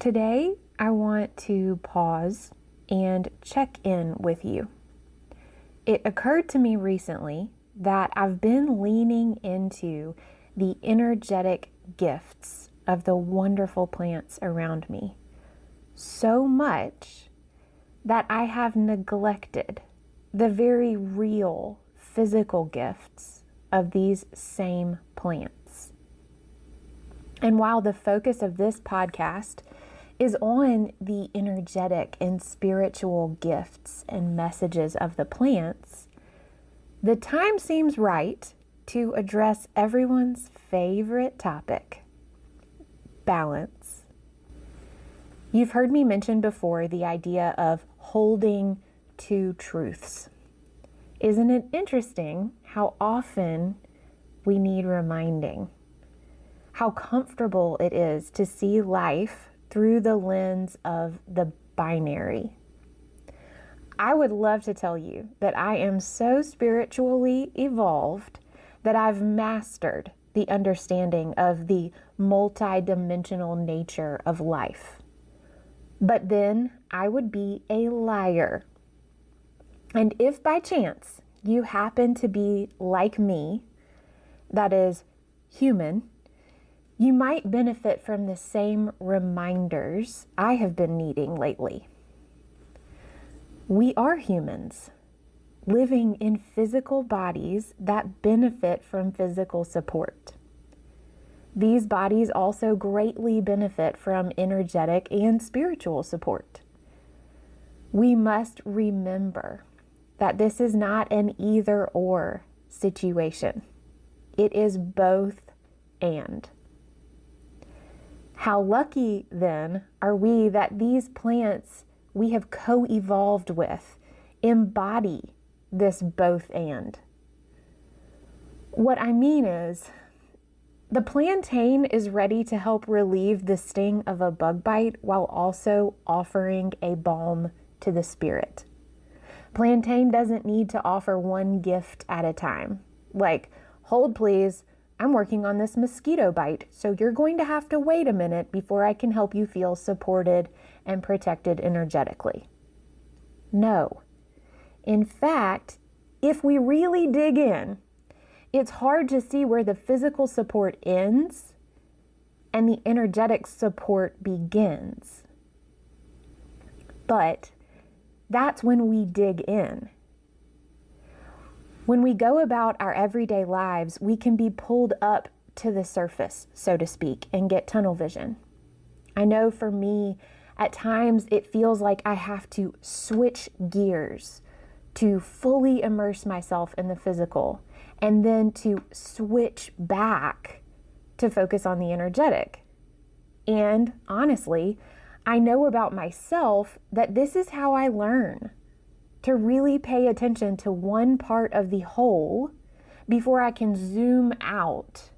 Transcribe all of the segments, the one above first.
Today, I want to pause and check in with you. It occurred to me recently that I've been leaning into the energetic gifts of the wonderful plants around me so much that I have neglected the very real physical gifts of these same plants. And while the focus of this podcast is on the energetic and spiritual gifts and messages of the plants, the time seems right to address everyone's favorite topic: balance. You've heard me mention before the idea of holding two truths. Isn't it interesting how often we need reminding? How comfortable it is to see life through the lens of the binary. I would love to tell you that I am so spiritually evolved that I've mastered the understanding of the multidimensional nature of life. But then I would be a liar. And if by chance you happen to be like me, that is human, you might benefit from the same reminders I have been needing lately. We are humans, living in physical bodies that benefit from physical support. These bodies also greatly benefit from energetic and spiritual support. We must remember that this is not an either-or situation. It is both and. How lucky, then, are we that these plants we have co-evolved with embody this both and. What I mean is, the plantain is ready to help relieve the sting of a bug bite while also offering a balm to the spirit. Plantain doesn't need to offer one gift at a time. Like, hold please, I'm working on this mosquito bite, so you're going to have to wait a minute before I can help you feel supported and protected energetically. No. In fact, if we really dig in, it's hard to see where the physical support ends and the energetic support begins. But that's when we dig in. When we go about our everyday lives, we can be pulled up to the surface, so to speak, and get tunnel vision. I know for me, at times it feels like I have to switch gears to fully immerse myself in the physical, and then to switch back to focus on the energetic. And honestly, I know about myself that this is how I learn to really pay attention to one part of the whole before I can zoom out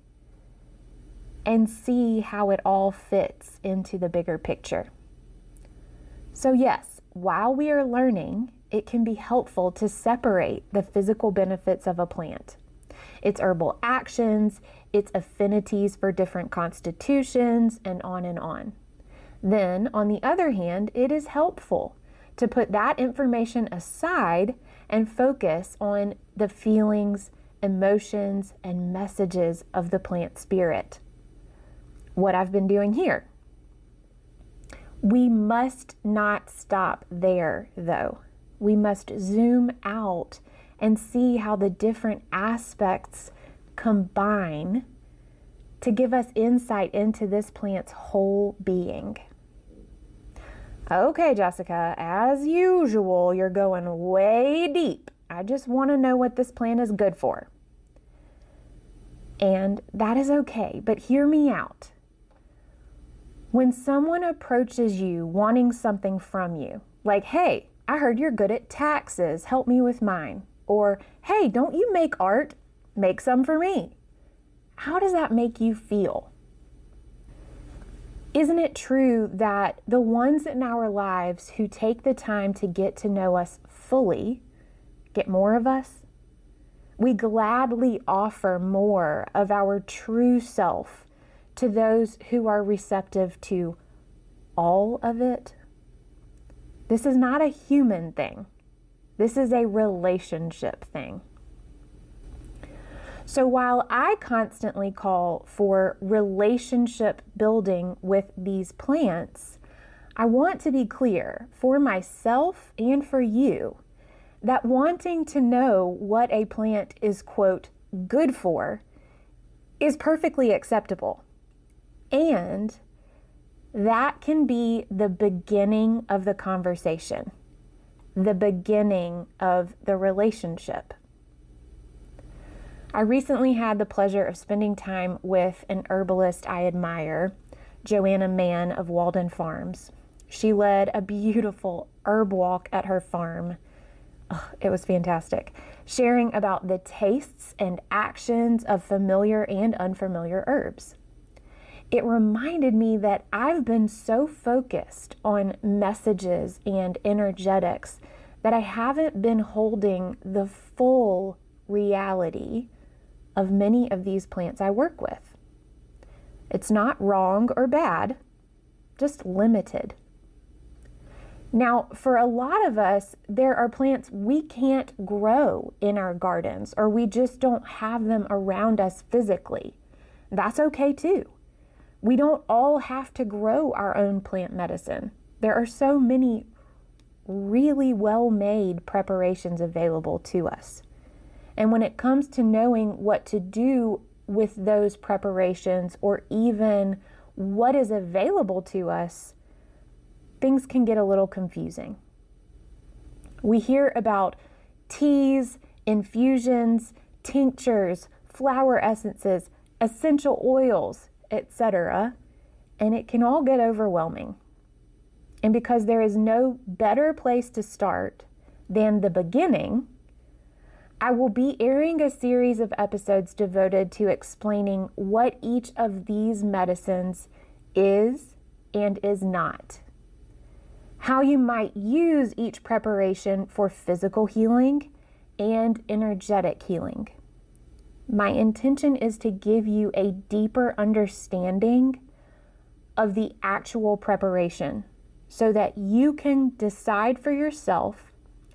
and see how it all fits into the bigger picture. So yes, while we are learning, it can be helpful to separate the physical benefits of a plant, its herbal actions, its affinities for different constitutions, and on and on. Then, on the other hand, it is helpful to put that information aside and focus on the feelings, emotions, and messages of the plant spirit. What I've been doing here. We must not stop there, though. We must zoom out and see how the different aspects combine to give us insight into this plant's whole being. Okay, Jessica, as usual, you're going way deep. I just want to know what this plant is good for. And that is okay, but hear me out. When someone approaches you wanting something from you, like, hey, I heard you're good at taxes, help me with mine. Or, hey, don't you make art? Make some for me. How does that make you feel? Isn't it true that the ones in our lives who take the time to get to know us fully get more of us? We gladly offer more of our true self to those who are receptive to all of it? This is not a human thing. This is a relationship thing. So while I constantly call for relationship building with these plants, I want to be clear for myself and for you that wanting to know what a plant is, quote, good for is perfectly acceptable. And that can be the beginning of the conversation, the beginning of the relationship. I recently had the pleasure of spending time with an herbalist I admire, Joanna Mann of Walden Farms. She led a beautiful herb walk at her farm. Oh, it was fantastic, sharing about the tastes and actions of familiar and unfamiliar herbs. It reminded me that I've been so focused on messages and energetics that I haven't been holding the full reality of many of these plants I work with. It's not wrong or bad, just limited. Now, for a lot of us, there are plants we can't grow in our gardens, or we just don't have them around us physically. That's okay too. We don't all have to grow our own plant medicine. There are so many really well-made preparations available to us. And when it comes to knowing what to do with those preparations, or even what is available to us, things can get a little confusing. We hear about teas, infusions, tinctures, flower essences, essential oils, etc., and it can all get overwhelming. And because there is no better place to start than the beginning, I will be airing a series of episodes devoted to explaining what each of these medicines is and is not, how you might use each preparation for physical healing and energetic healing. My intention is to give you a deeper understanding of the actual preparation so that you can decide for yourself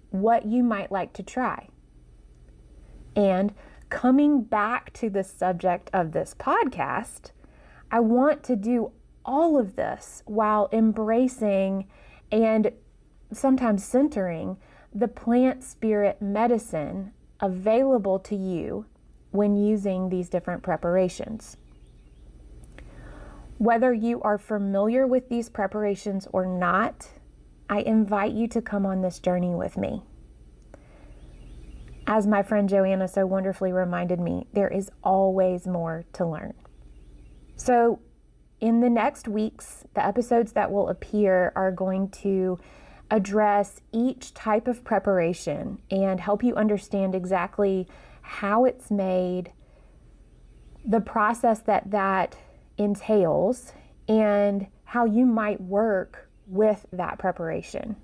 what you might like to try. And coming back to the subject of this podcast, I want to do all of this while embracing and sometimes centering the plant spirit medicine available to you when using these different preparations. Whether you are familiar with these preparations or not, I invite you to come on this journey with me. As my friend Joanna so wonderfully reminded me, there is always more to learn. So in the next weeks, the episodes that will appear are going to address each type of preparation and help you understand exactly how it's made, the process that entails, and how you might work with that preparation.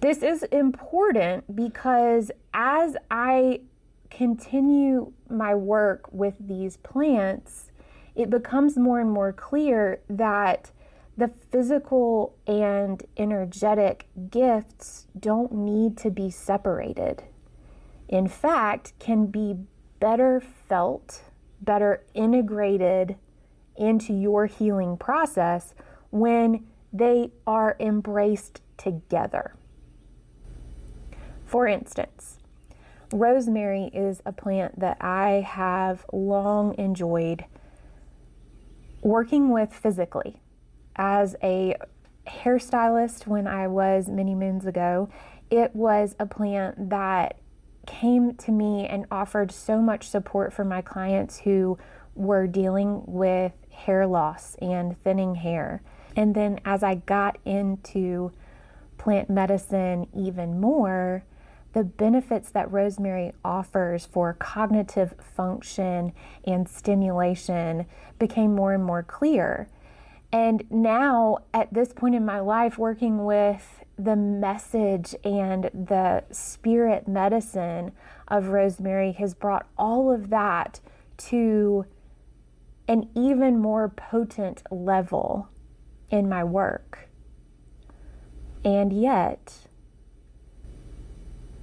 This is important because as I continue my work with these plants, it becomes more and more clear that the physical and energetic gifts don't need to be separated. In fact, can be better felt, better integrated into your healing process when they are embraced together. For instance, rosemary is a plant that I have long enjoyed working with physically. As a hairstylist when I was many moons ago, it was a plant that came to me and offered so much support for my clients who were dealing with hair loss and thinning hair. And then as I got into plant medicine even more, the benefits that rosemary offers for cognitive function and stimulation became more and more clear. And now, at this point in my life, working with the message and the spirit medicine of rosemary has brought all of that to an even more potent level in my work. And yet,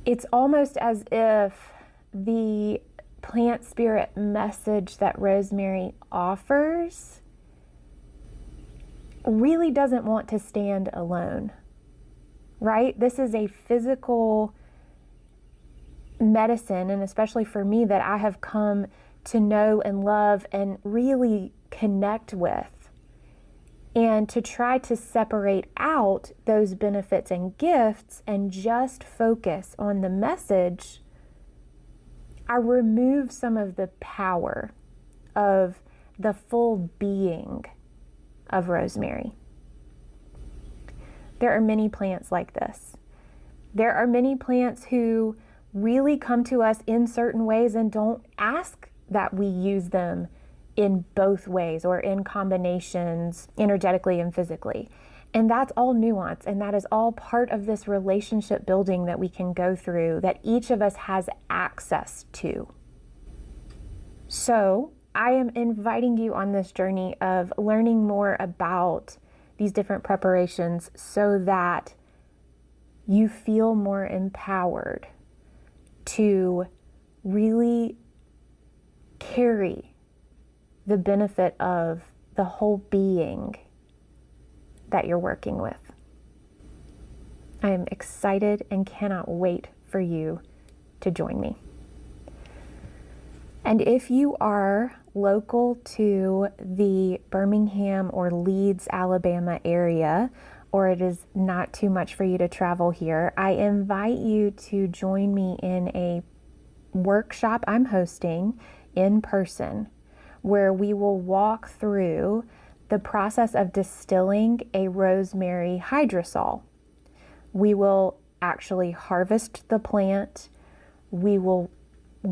it's almost as if the plant spirit message that rosemary offers really doesn't want to stand alone, right? This is a physical medicine, and especially for me, that I have come to know and love and really connect with. And to try to separate out those benefits and gifts and just focus on the message, I remove some of the power of the full being of rosemary. There are many plants like this. There are many plants who really come to us in certain ways and don't ask that we use them in both ways or in combinations, energetically and physically. And that's all nuance, and that is all part of this relationship building that we can go through, that each of us has access to. So I am inviting you on this journey of learning more about these different preparations so that you feel more empowered to really carry the benefit of the whole being that you're working with. I am excited and cannot wait for you to join me. And if you are local to the Birmingham or Leeds, Alabama area, or it is not too much for you to travel here, I invite you to join me in a workshop I'm hosting in person, where we will walk through the process of distilling a rosemary hydrosol. We will actually harvest the plant. We will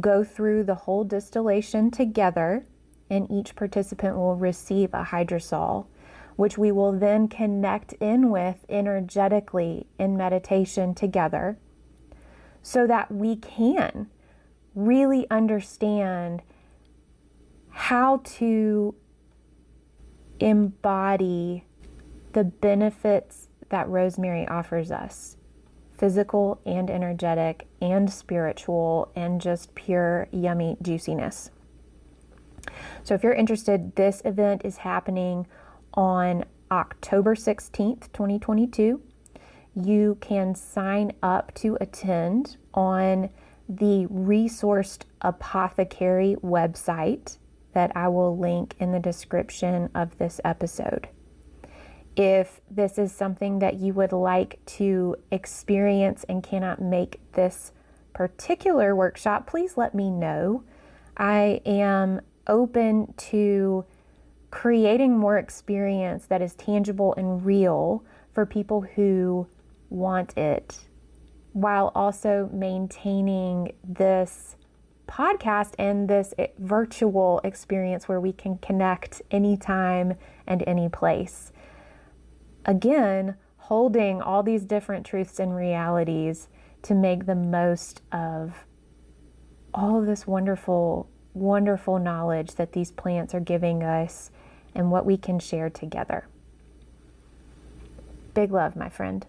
go through the whole distillation together, and each participant will receive a hydrosol, which we will then connect in with energetically in meditation together, so that we can really understand how to embody the benefits that rosemary offers us, physical and energetic and spiritual and just pure yummy juiciness. So if you're interested, this event is happening on October 16th, 2022. You can sign up to attend on the Resourced Apothecary website that I will link in the description of this episode. If this is something that you would like to experience and cannot make this particular workshop, please let me know. I am open to creating more experience that is tangible and real for people who want it, while also maintaining this podcast and this virtual experience where we can connect anytime and any place. Again, holding all these different truths and realities to make the most of all of this wonderful, wonderful knowledge that these plants are giving us and what we can share together. Big love, my friend.